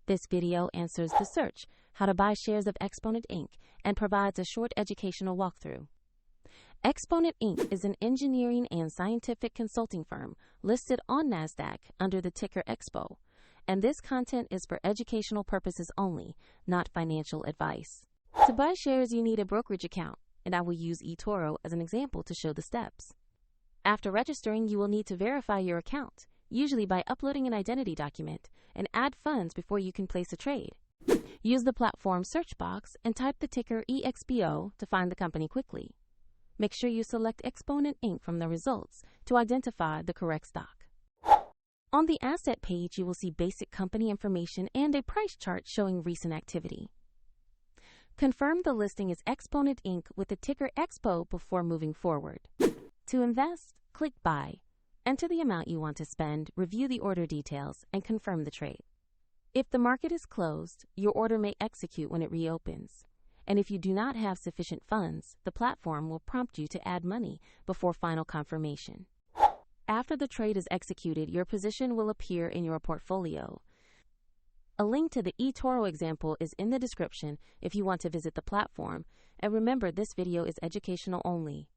This video answers the search, how to buy shares of Exponent Inc., and provides a short educational walkthrough. Exponent Inc. is an engineering and scientific consulting firm listed on NASDAQ under the ticker EXPO, and this content is for educational purposes only, not financial advice. To buy shares, you need a brokerage account, and I will use eToro as an example to show the steps. After registering, you will need to verify your account, usually by uploading an identity document, and add funds before you can place a trade. Use the platform search box and type the ticker EXPO to find the company quickly. Make sure you select Exponent Inc. from the results to identify the correct stock. On the asset page, you will see basic company information and a price chart showing recent activity. Confirm the listing is Exponent Inc. with the ticker EXPO before moving forward. To invest, click Buy. Enter the amount you want to spend, review the order details, and confirm the trade. If the market is closed, your order may execute when it reopens. And if you do not have sufficient funds, the platform will prompt you to add money before final confirmation. After the trade is executed, your position will appear in your portfolio. A link to the eToro example is in the description if you want to visit the platform, and remember, this video is educational only.